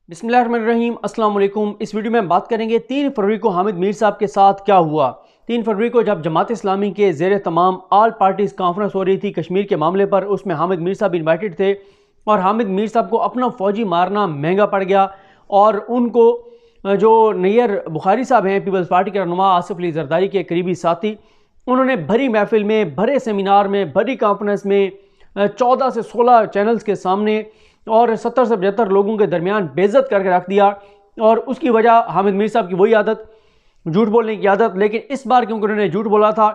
बिस्मिल्लाहिर्रहमानिर्रहीम, अस्सलाम वालेकुम। इस वीडियो में हम बात करेंगे 3 फरवरी को हामिद मीर साहब के साथ क्या हुआ। 3 फरवरी को जब जमात इस्लामी के ज़ेर तमाम ऑल पार्टीज़ कॉन्फ्रेंस हो रही थी कश्मीर के मामले पर, उसमें हामिद मीर साहब इन्वाइटेड थे और हामिद मीर साहब को अपना फ़ौजी मारना महंगा पड़ गया और उनको जो नैयर बुखारी साहब हैं पीपल्स पार्टी के रहनुमा आसिफ अली जरदारी के करीबी साथी, उन्होंने भरी महफिल में, भरे सेमिनार में, भरी कॉन्फ्रेंस में 14 से 16 चैनल्स के सामने और 70 से 75 लोगों के दरमियान बेइज्जत करके रख दिया। और उसकी वजह हामिद मीर साहब की वही आदत, झूठ बोलने की आदत। लेकिन इस बार क्योंकि उन्होंने झूठ बोला था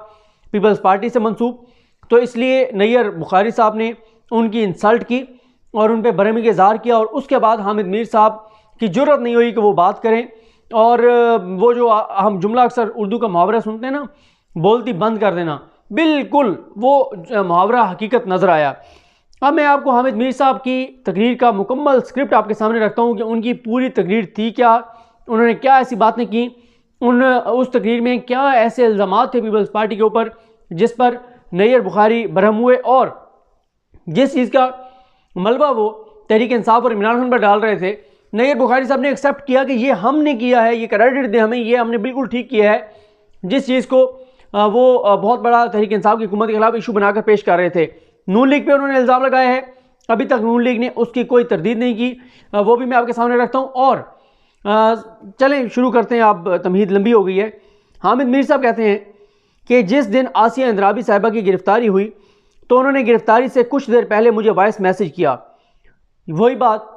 पीपल्स पार्टी से मंसूब, तो इसलिए नैयर बुखारी साहब ने उनकी इंसल्ट की और उन पर बरहमी का इज़हार किया। और उसके बाद हामिद मीर साहब की जुर्रत नहीं हुई कि वो बात करें। और वो जो हम जुमला अक्सर उर्दू का मुहावरा सुनते हैं ना, बोलती बंद कर देना, बिल्कुल वो मुहावरा हकीकत नज़र आया। अब मैं आपको हामिद मीर साहब की तकरीर का मुकम्मल स्क्रिप्ट आपके सामने रखता हूँ कि उनकी पूरी तकरीर थी क्या, उन्होंने क्या ऐसी बातें की, उस तकरीर में क्या ऐसे इल्ज़ामात थे पीपल्स पार्टी के ऊपर जिस पर नैयर बुखारी बरहम हुए और जिस चीज़ का मलबा वो तहरीक इंसाफ और इमरान खान पर डाल रहे थे, नैयर बुखारी साहब ने एक्सेप्ट किया कि ये हमने किया है, ये क्रेडिट दे हमें, ये हमने बिल्कुल ठीक किया है। जिस चीज़ को वो बहुत बड़ा तहरीक इंसाफ की हुकूमत के खिलाफ इशू बनाकर पेश कर रहे थे, नून लीग पे उन्होंने इल्ज़ाम लगाया है। अभी तक नून लीग ने उसकी कोई तरदीद नहीं की, वो भी मैं आपके सामने रखता हूँ। और चलें शुरू करते हैं, अब तमहीद लंबी हो गई है। हामिद मीर साहब कहते हैं कि जिस दिन आसिया इंद्राबी साहिबा की गिरफ्तारी हुई तो उन्होंने गिरफ्तारी से कुछ देर पहले मुझे वॉइस मैसेज किया। वही बात,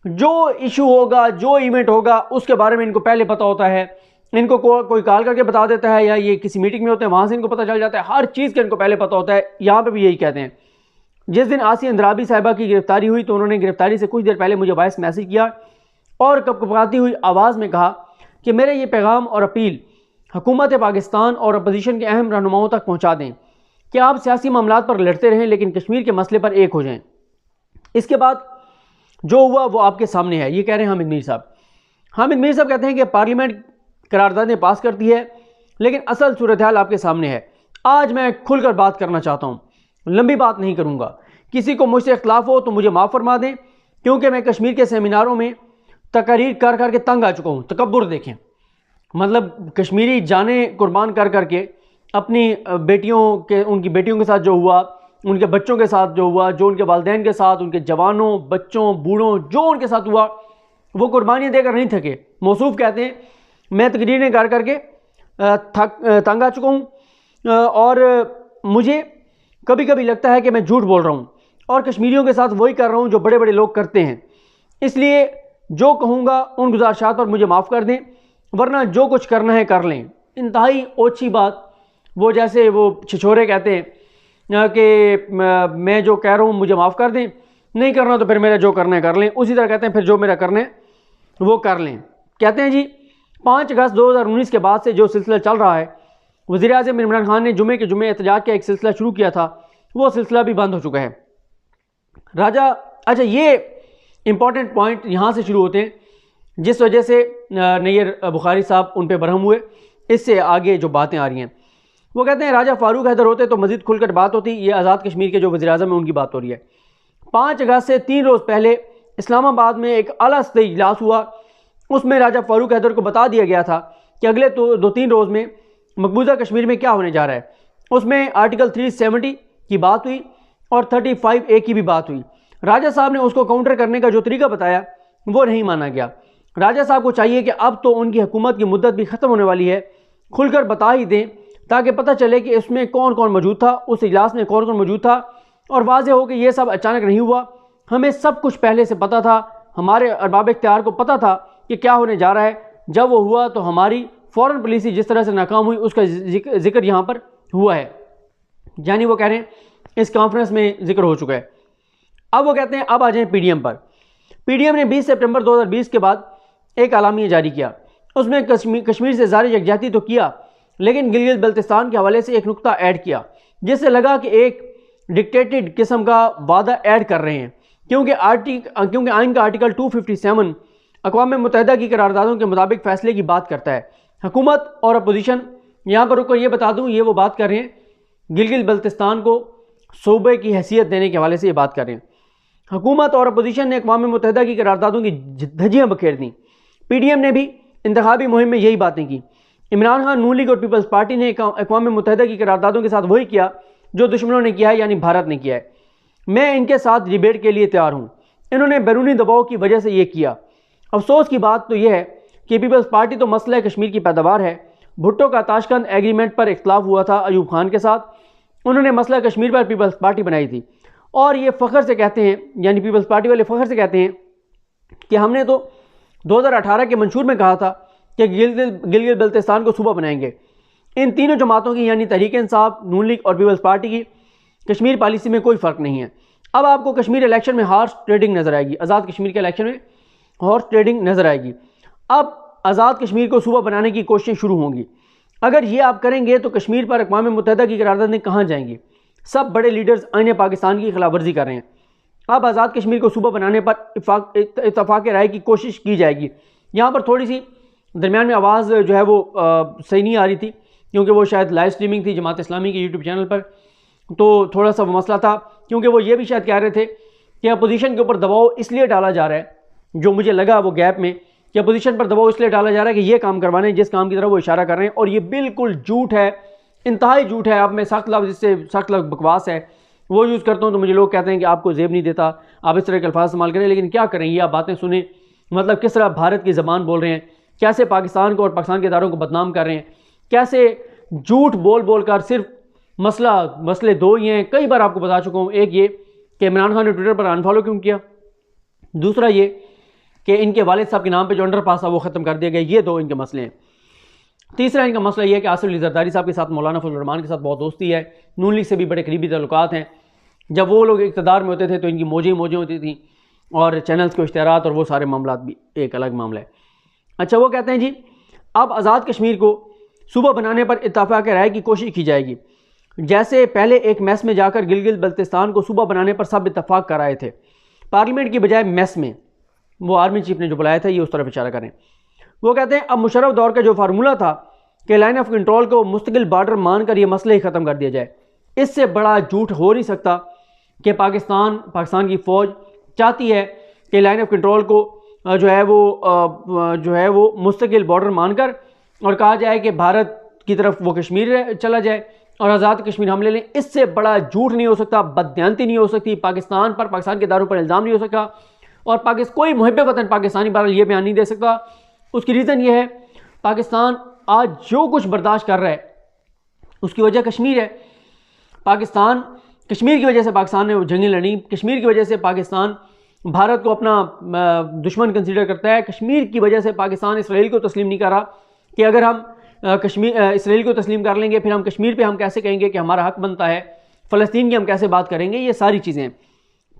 जो इशू होगा, जो इवेंट होगा, उसके बारे में इनको पहले पता होता है। इनको कोई कॉल करके बता देता है या ये किसी मीटिंग में होते हैं वहाँ से इनको पता चल जाता है, हर चीज़ का इनको पहले पता होता है। यहाँ पे भी यही कहते हैं, जिस दिन आसिया इंद्राबी साहिबा की गिरफ्तारी हुई तो उन्होंने गिरफ्तारी से कुछ देर पहले मुझे वॉइस मैसेज किया और कपकपाती हुई आवाज़ में कहा कि मेरे ये पैगाम और अपील हुकूमत पाकिस्तान और अपोजिशन के अहम रहनुमाओं तक पहुँचा दें कि आप सियासी मामलात पर लड़ते रहें लेकिन कश्मीर के मसले पर एक हो जाएँ। इसके बाद जो हुआ वो आपके सामने है, ये कह रहे हैं हामिद मीर साहब। हामिद मीर साहब कहते हैं कि पार्लियामेंट करारदादें पास करती है लेकिन असल सूरत हाल आपके सामने है। आज मैं खुलकर बात करना चाहता हूँ, लंबी बात नहीं करूँगा। किसी को मुझसे इख्तलाफ हो तो मुझे माफ़ फरमा दें, क्योंकि मैं कश्मीर के सेमिनारों में तकरीर कर कर के तंग आ चुका हूँ। तकब्बुर देखें, मतलब कश्मीरी जाने कुर्बान कर कर के अपनी बेटियों के, उनकी बेटियों के साथ जो हुआ, उनके बच्चों के साथ जो हुआ, जो उनके वालिदैन के साथ, उनके जवानों, बच्चों, बूढ़ों, जो उनके साथ हुआ, वो कुर्बानियाँ देकर नहीं थके। मौसूफ कहते हैं मैं तकरीरें कर करके तंग आ चुका हूँ और मुझे कभी कभी लगता है कि मैं झूठ बोल रहा हूँ और कश्मीरियों के साथ वही कर रहा हूँ जो बड़े बड़े लोग करते हैं। इसलिए जो कहूँगा उन गुजारिशात पर मुझे माफ़ कर दें, वरना जो कुछ करना है कर लें। इंतहाई ओछी बात, वो जैसे वो छिछोरे कहते हैं कि मैं जो कह रहा हूँ मुझे माफ़ कर दें, नहीं करना तो फिर मेरा जो करना है कर लें। उसी तरह कहते हैं फिर जो मेरा करना है वो कर लें। कहते हैं जी 5 अगस्त 2019 के बाद से जो सिलसिला चल रहा है, वज़ीर-ए-आज़म इमरान खान ने जुमे के जुमे एहतजाज का एक सिलसिला शुरू किया था, वो सिलसिला भी बंद हो चुका है। अच्छा, ये इंपॉर्टेंट पॉइंट यहाँ से शुरू होते हैं जिस वजह से नैयर बुखारी साहब उन पर बरहम हुए। इससे आगे जो बातें आ रही हैं, वो कहते हैं राजा फारूक हैदर होते तो मज़ीद खुलकर बात होती। ये आज़ाद कश्मीर के जो वज़ीर-ए-आज़म हैं उनकी बात हो रही है। 5 अगस्त से 3 रोज़ पहले इस्लामाबाद में एक आला सतही इजलास हुआ, उसमें राजा फारूक हैदर को बता दिया गया था कि अगले 2-3 रोज़ में मकबूजा कश्मीर में क्या होने जा रहा है। उसमें आर्टिकल 370 की बात हुई और 35A की भी बात हुई। राजा साहब ने उसको काउंटर करने का जो तरीका बताया वो नहीं माना गया। राजा साहब को चाहिए कि अब तो उनकी हुकूमत की मुद्दत भी ख़त्म होने वाली है, खुलकर बता ही दें ताकि पता चले कि इसमें कौन कौन मौजूद था, उस इजलास में कौन कौन मौजूद था, और वाज़ेह हो कि ये सब अचानक नहीं हुआ, हमें सब कुछ पहले से पता था, हमारे अरबाब इख्तियार को पता था कि क्या होने जा रहा है। जब वो हुआ तो हमारी फॉरेन पॉलिसी जिस तरह से नाकाम हुई उसका जिक्र यहाँ पर हुआ है, यानी वो कह रहे हैं इस कॉन्फ्रेंस में जिक्र हो चुका है। अब वो कहते हैं अब आ जाएं पीडीएम पर। पीडीएम ने 20 सितंबर 2020 के बाद एक आलामिया जारी किया, उसमें कश्मीर से ज़ाहिर यकजहती तो किया लेकिन गिलगित बल्तिस्तान के हवाले से एक नुक्ता ऐड किया जिससे लगा कि एक डिक्टेटेड किस्म का वादा ऐड कर रहे हैं, क्योंकि आइन का आर्टिकल 257 अक़वाम मुत्तहिदा की करारदादों के मुताबिक फ़ैसले की बात करता है। हुकूमत और अपोजिशन, यहाँ पर रुको ये बता दूँ, ये वो बात कर रहे हैं गिलगित बल्तिस्तान को सूबे की हैसियत देने के हवाले से ये बात कर रहे हैं। हुकूमत और अपोजिशन ने अक़वाम मुत्तहिदा की करारदादों की धज्जियाँ बखेर दी। PDM ने भी इंतखाबी मुहिम में यही बातें की। इमरान खान, नून लीग और पीपल्स पार्टी ने अक़वाम मुत्तहिदा की करारदादों के साथ वही किया जो दुश्मनों ने किया है, यानी भारत ने किया है। मैं इनके साथ डिबेट के लिए तैयार हूँ। इन्होंने बैरूनी दबाव की वजह से ये किया। अफसोस की बात तो यह है कि पीपल्स पार्टी तो मसला कश्मीर की पैदावार है। भुट्टो का ताशकंद एग्रीमेंट पर इख्तलाफ हुआ था अयूब खान के साथ, उन्होंने मसला कश्मीर पर पीपल्स पार्टी बनाई थी और ये फ़ख्र से कहते हैं, यानी पीपल्स पार्टी वाले फ़ख्र से कहते हैं कि हमने तो 2018 के मंशूर में कहा था कि गिलगित बल्तिस्तान को सूबा बनाएंगे। इन तीनों जमातों की यानी तहरीक इंसाफ, नून लीग और पीपल्स पार्टी की कश्मीर पॉलिसी में कोई फ़र्क नहीं है। अब आपको कश्मीर इलेक्शन में हॉर्स ट्रेडिंग नज़र आएगी। आज़ाद कश्मीर के इलेक्शन में हॉर्स ट्रेडिंग नज़र आएगी। अब आज़ाद कश्मीर को सूबा बनाने की कोशिशें शुरू होंगी। अगर ये आप करेंगे तो कश्मीर पर अक़वाम मुत्तहिदा की करारदादें कहाँ जाएंगी? सब बड़े लीडर्स आईने पाकिस्तान की खिलाफवर्जी कर रहे हैं। अब आज़ाद कश्मीर को सूबा बनाने पर इत्तफाक़ राय की कोशिश की जाएगी। यहाँ पर थोड़ी सी दरमियान में आवाज़ जो है वो सही नहीं आ रही थी, क्योंकि वो शायद लाइव स्ट्रीमिंग थी जमात इस्लामी के यूट्यूब चैनल पर, तो थोड़ा सा वो मसला था। क्योंकि वो ये भी शायद कह रहे थे कि अपोजिशन के ऊपर दबाव इसलिए डाला जा रहा है, जो मुझे लगा वो गैप में, कि अपोजिशन पर दबाव इसलिए डाला जा रहा है कि ये काम करवाने जिस काम की तरफ वो इशारा कर रहे हैं, और ये बिल्कुल झूठ है, इंतहाई झूठ है। अब मैं सख्त लफ्ज़, जिससे सख्त लफ्ज़ बकवास है, वो यूज़ करता हूँ तो मुझे लोग कहते हैं कि आपको जेब नहीं देता, आप इस तरह के अल्फाज इस्तेमाल करें। लेकिन क्या करें, ये आप बातें सुने, मतलब किस तरह भारत की ज़बान बोल रहे हैं, कैसे पाकिस्तान को और पाकिस्तान के इदारों को बदनाम कर रहे हैं, कैसे झूठ बोल बोल कर सिर्फ मसले दो ही हैं। कई बार आपको बता चुका हूँ। एक ये कि इमरान खान ने ट्विटर पर अनफॉलो क्यों किया, दूसरा ये कि इनके वालिद साहब के नाम पे जो अंडर पास था वो ख़त्म कर दिया गया। ये दो इनके मसले हैं। तीसरा इनका मसला ये है कि आसिफ अली जरदारी साहब के साथ मौलाना फजल रहमान के साथ बहुत दोस्ती है, नून लीग से भी बड़े करीबी ताल्लुकात हैं। जब वो लोग इक़्तिदार में होते थे तो इनकी मौजें होती थी, और चैनल्स के इश्तिहारात और वो सारे मामला भी एक अलग मामला है। अच्छा, वो कहते हैं जी अब आज़ाद कश्मीर को सूबा बनाने पर इत्तफाक़ राय की कोशिश की जाएगी। जैसे पहले एक मैस में जाकर गिलगित बल्तिस्तान को सूबा बनाने पर सब इत्तफाक़ कर आए थे, पार्लियामेंट की बजाय मैस में, वो आर्मी चीफ ने जो बुलाया था, ये उस तरफ इशारा करें। वो कहते हैं अब मुशर्रफ दौर का जो फार्मूला था कि लाइन ऑफ कंट्रोल को मुस्तकिल बॉर्डर मानकर ये मसले ही ख़त्म कर दिया जाए, इससे बड़ा झूठ हो नहीं सकता कि पाकिस्तान की फ़ौज चाहती है कि लाइन ऑफ कंट्रोल को जो है वो मुस्तकिल बॉर्डर मानकर और कहा जाए कि भारत की तरफ वो कश्मीर चला जाए और आज़ाद कश्मीर हम ले लें। इससे बड़ा झूठ नहीं हो सकता, बददियानती नहीं हो सकती, पाकिस्तान पर, पाकिस्तान के इदारों पर इल्ज़ाम नहीं हो सकता, और कोई मुहिब वतन पाकिस्तानी बहरहाल ये बयान नहीं दे सकता। उसकी रीज़न ये है, पाकिस्तान आज जो कुछ बर्दाश्त कर रहा है उसकी वजह कश्मीर है। पाकिस्तान, कश्मीर की वजह से पाकिस्तान ने जंगें लड़ी, कश्मीर की वजह से पाकिस्तान भारत को अपना दुश्मन कंसीडर करता है, कश्मीर की वजह से पाकिस्तान इसराइल को तस्लीम नहीं कर रहा कि अगर हम इसराइल को तस्लीम कर लेंगे फिर हम कश्मीर पे हम कैसे कहेंगे कि हमारा हक बनता है, फ़लस्तीन की हम कैसे बात करेंगे, ये सारी चीज़ें।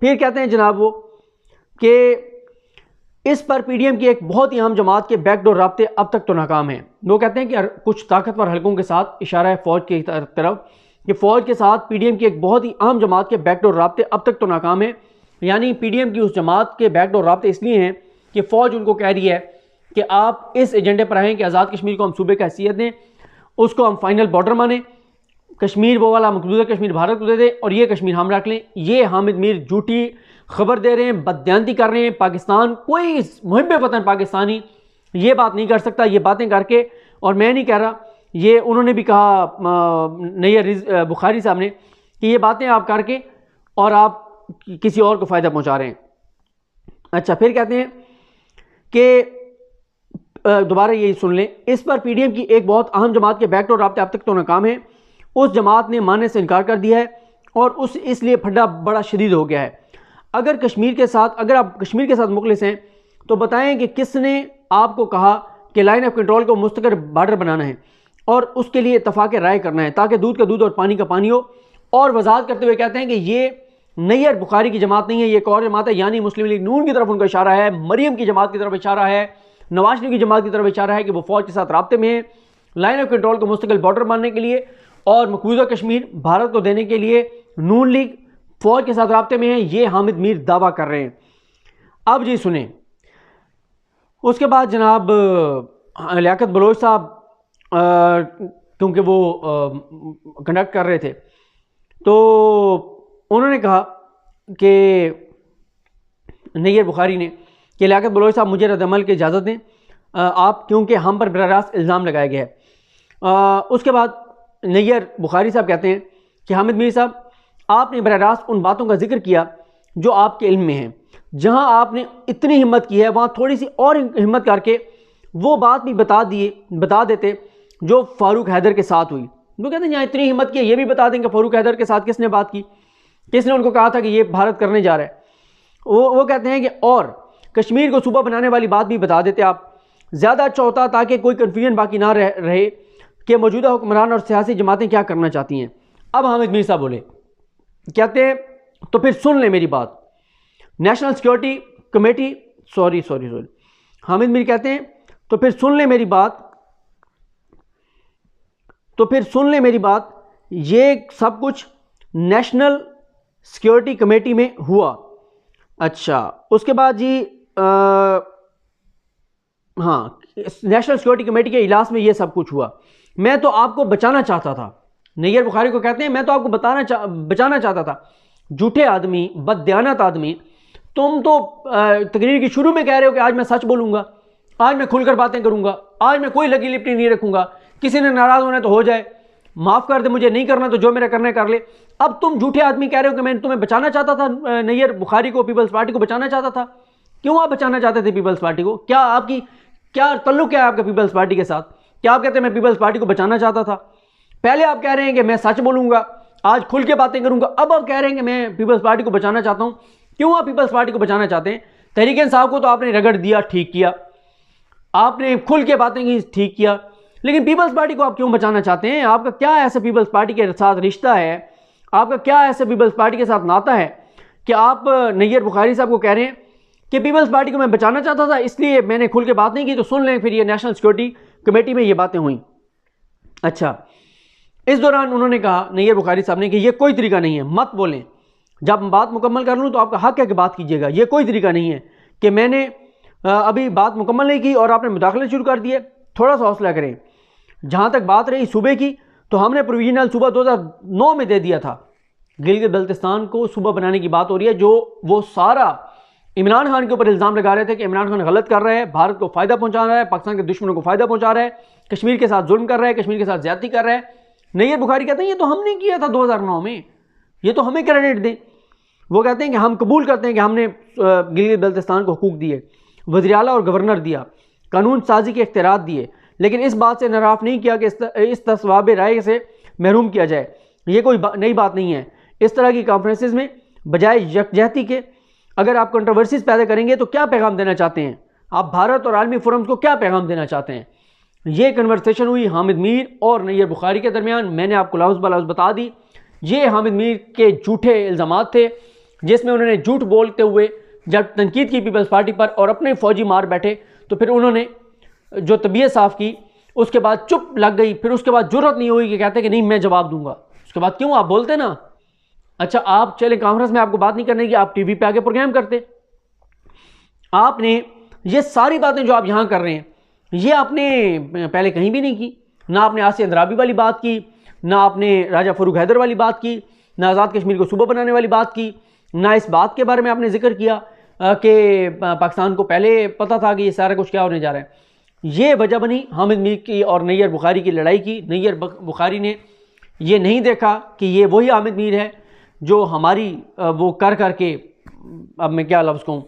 फिर कहते हैं जनाब वो कि इस पर PDM की एक बहुत ही अहम जमात के बैकडोर राब्ते अब तक तो नाकाम हैं। वो कहते हैं कि कुछ ताकतवर हलकों के साथ, इशारा है फ़ौज की तरफ, कि फ़ौज के साथ PDM की एक बहुत ही अहम जमात के बैकडोर राब्ते अब तक तो नाकाम है। यानी PDM की उस जमात के बैकडोर राब्ते इसलिए हैं कि फ़ौज उनको कह रही है कि आप इस एजेंडे पर आएँ कि आज़ाद कश्मीर को हम सूबे की हैसियत दें, उसको हम फाइनल बॉर्डर माने, कश्मीर वो वाला मकबूजा कश्मीर भारत को दे दें और ये कश्मीर हम रख लें। ये हामिद मीर झूठी खबर दे रहे हैं, बददियानती कर रहे हैं। पाकिस्तान, कोई मुहिब वतन पाकिस्तानी ये बात नहीं कर सकता, ये बातें करके, और मैं नहीं कह रहा, ये उन्होंने भी कहा नैयर बुखारी साहब ने कि ये बातें आप करके और आप किसी और को फ़ायदा पहुंचा रहे हैं। अच्छा, फिर कहते हैं कि दोबारा यही सुन लें, इस पर PDM की एक बहुत अहम जमात के बैकडोर राब्ते अब तक तो नाकाम है। उस जमात ने मानने से इनकार कर दिया है और इसलिए फड्डा बड़ा शदीद हो गया है। अगर आप कश्मीर के साथ मुखलिस हैं तो बताएं कि किसने आपको कहा कि लाइन ऑफ कंट्रोल को मुस्तकिल बॉर्डर बनाना है और उसके लिए इत्तफाक़ राय करना है ताकि दूध का दूध और पानी का पानी हो। और वजाहत करते हुए कहते हैं कि ये नैयर बुखारी की जमात नहीं है, ये एक और जमात है, यानी मुस्लिम लीग नून की तरफ उनका इशारा है, मरियम की जमात की तरफ इशारा है, नवाज शरीफ की जमात की तरफ इशारा है कि वो फ़ौज के साथ राब्ते में है लाइन ऑफ कंट्रोल को मुस्तकिल बॉर्डर मानने के लिए और मकबूजा कश्मीर भारत को देने के लिए नून लीग फ़ौज के साथ राब्ते में है। ये हामिद मीर दावा कर रहे हैं। अब जी सुने, उसके बाद जनाब लियाकत बलोच साहब क्योंकि वो कंडक्ट कर रहे थे तो उन्होंने कहा कि नैयर बुखारी ने कि लियाकत बलोच साहब मुझे रद्दअमल की इजाज़त दें आप, क्योंकि हम पर बराह रास्त इल्ज़ाम लगाया गया है। उसके बाद नैयर बुखारी साहब कहते हैं कि हामिद मीर साहब, आपने बराह रास्त उन बातों का जिक्र किया जो आपके इल्म में हैं। जहां आपने इतनी हिम्मत की है वहां थोड़ी सी और हिम्मत करके वो बात भी बता देते जो फारूक हैदर के साथ हुई। वो कहते हैं यहाँ इतनी हिम्मत की है, ये भी बता दें कि फारूक हैदर के साथ किसने बात की, किसने उनको कहा था कि ये भारत करने जा रहा है। वो कहते हैं कि और कश्मीर को सूबा बनाने वाली बात भी बता देते आप, ज़्यादा अच्छा होता ताकि कोई कन्फ्यूजन बाकी ना रहे कि मौजूदा हुक्मरान और सियासी जमातें क्या करना चाहती हैं। अब हामिद मीर साहब बोले, कहते हैं तो फिर सुन ले मेरी बात, national security committee sorry Hamid Mir कहते हैं तो फिर सुन ले मेरी बात, ये सब कुछ नेशनल सिक्योरिटी कमेटी में हुआ। अच्छा, उसके बाद जी हाँ, नेशनल सिक्योरिटी कमेटी के इजलास में ये सब कुछ हुआ। मैं तो आपको बचाना चाहता था। नैयर बुखारी को कहते हैं मैं तो आपको बचाना चाहता था। झूठे आदमी, बददियानत आदमी, तुम तो तकरीर की शुरू में कह रहे हो कि आज मैं सच बोलूँगा, आज मैं खुलकर बातें करूँगा, आज मैं कोई लगी लिपटी नहीं रखूँगा, किसी ने नाराज़ होना तो हो जाए, माफ़ कर दे, मुझे नहीं करना तो जो मेरा करना है कर ले। अब तुम झूठे आदमी कह रहे हो कि मैं तुम्हें बचाना चाहता था, नैयर बुखारी को, पीपल्स पार्टी को बचाना चाहता था। क्यों आप बचाना चाहते थे पीपल्स पार्टी को? क्या तल्लुक क्या है आपका पीपल्स पार्टी के साथ? क्या आप कहते हैं मैं पीपल्स पार्टी को बचाना चाहता था? पहले आप कह रहे हैं कि मैं सच बोलूँगा, आज खुल के बातें करूँगा, अब आप कह रहे हैं कि मैं पीपल्स पार्टी को बचाना चाहता हूँ। क्यों आप पीपल्स पार्टी को बचाना चाहते हैं? तहरीक इंसाफ को तो आपने रगड़ दिया, ठीक किया, आपने खुल के बातें की, ठीक किया, लेकिन पीपल्स पार्टी को आप क्यों बचाना चाहते हैं? आपका क्या ऐसा पीपल्स पार्टी के साथ रिश्ता है, आपका क्या ऐसा पीपल्स पार्टी के साथ नाता है कि आप नैयर बुखारी साहब को कह रहे हैं कि पीपल्स पार्टी को मैं बचाना चाहता था इसलिए मैंने खुल के बात नहीं की? तो सुन लें फिर, ये नेशनल सिक्योरिटी कमेटी में ये बातें हुई। अच्छा, इस दौरान उन्होंने कहा, नैयर बुखारी साहब ने, कि ये कोई तरीका नहीं है, मत बोलें, जब बात मुकम्मल कर लूँ तो आपका हक है कि बात कीजिएगा। ये कोई तरीका नहीं है कि मैंने अभी बात मुकम्मल नहीं की और आपने मुदाखले शुरू कर दिए। थोड़ा सा हौसला करें। जहाँ तक बात रही सूबे की, तो हमने प्रोविजनल सूबा 2009 में दे दिया था। गिलगित बल्तिस्तान को सूबा बनाने की बात हो रही है, जो वो सारा इमरान खान के ऊपर इल्ज़ाम लगा रहे थे कि इमरान खान गलत कर रहा है, भारत को फ़ायदा पहुँचा रहा है, पाकिस्तान के दुश्मनों को फ़ायदा पहुँचा रहा है, कश्मीर के साथ जुल्म कर रहा है, कश्मीर के साथ ज़्यादती कर रहा है। नैयर बुखारी कहते हैं ये तो हमने किया था 2009 में, ये तो हमें क्रेडिट दें। वो कहते हैं कि हम कबूल करते हैं कि हमने गिलगित बल्तिस्तान को हुकूक दिए, वज़ीर आला और गवर्नर दिया, कानून साजी के इख्तियारात दिए, लेकिन इस बात से नाराफ़ नहीं किया कि इस तस्वाब राय से महरूम किया जाए। ये कोई नई बात नहीं है। इस तरह की कॉन्फ्रेंसेस में बजाय यकजहती के अगर आप कंट्रोवर्सीज पैदा करेंगे तो क्या पैगाम देना चाहते हैं आप? भारत और आलमी फोरम्स को क्या पैगाम देना चाहते हैं? ये कन्वर्सेशन हुई हामिद मीर और नैयर बुखारी के दरमियान। मैंने आपको लफ्ज़ ब लफ्ज़ बता दी। ये हामिद मीर के झूठे इल्ज़ामात थे, जिसमें उन्होंने झूठ बोलते हुए जब तनकीद की पीपल्स पार्टी पर और अपने फौजी मार बैठे, तो फिर उन्होंने जो तबीयत साफ़ की, उसके बाद चुप लग गई, फिर उसके बाद जुर्रत नहीं हुई कि कहते कि नहीं मैं जवाब दूंगा। उसके बाद क्यों आप बोलते ना? अच्छा, आप चले कॉन्फ्रेंस में आपको बात नहीं करने की, आप टीवी पे आके प्रोग्राम करते। आपने ये सारी बातें जो आप यहाँ कर रहे हैं, ये आपने पहले कहीं भी नहीं की। ना आपने आसिया अंद्राबी वाली बात की, ना आपने राजा फरूक हैदर वाली बात की, ना आज़ाद कश्मीर को सूबा बनाने वाली बात की, ना इस बात के बारे में आपने जिक्र किया कि पाकिस्तान को पहले पता था कि ये सारा कुछ क्या होने जा रहा है। ये वजह बनी हामिद मीर की और नैयर बुखारी की लड़ाई की। नैयर बुखारी ने ये नहीं देखा कि ये वही हामिद मीर है जो हमारी वो कर के, अब मैं क्या लफ्ज़ कहूँ,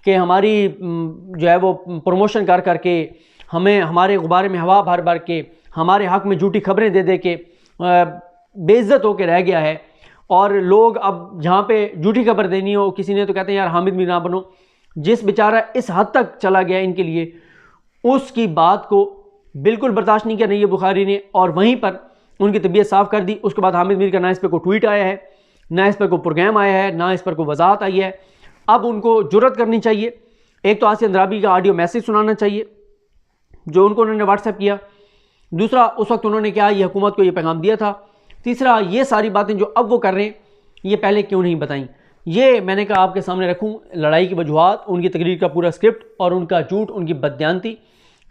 कि हमारी जो है वो प्रमोशन कर के, हमें हमारे गुब्बारे में हवा भर भर के, हमारे हक़ में झूठी खबरें दे दे के बेइज्जत होकर रह गया है। और लोग अब जहाँ पे झूठी खबर देनी हो किसी ने, तो कहते हैं यार हामिद मीर ना बनो। जिस बेचारा इस हद तक चला गया इनके लिए, उसकी बात को बिल्कुल बर्दाश्त नहीं किया नैयर बुखारी ने, और वहीं पर उनकी तबीयत साफ़ कर दी। उसके बाद हामिद मीर का ना इस पर कोई ट्वीट आया है, ना इस पर कोई प्रोग्राम आया है, ना इस पर कोई वजाहत आई है। अब उनको जुर्रत करनी चाहिए। एक तो आसिया अंद्राबी का ऑडियो मैसेज सुनाना चाहिए जो उन्होंने व्हाट्सएप किया। दूसरा, उस वक्त उन्होंने क्या ये हुकूमत को ये पैगाम दिया था। तीसरा, ये सारी बातें जो अब वो कर रहे हैं, ये पहले क्यों नहीं बताई? ये मैंने कहा आपके सामने रखूं, लड़ाई की वजूहात, उनकी तकरीर का पूरा स्क्रिप्ट और उनका झूठ, उनकी बददियानती,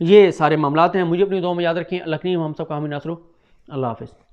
ये सारे मामलात हैं। मुझे अपनी दुआ में याद रखें। अल्लाह करीम हम सब का हामी नासरो। अल्लाह हाफ़िज़।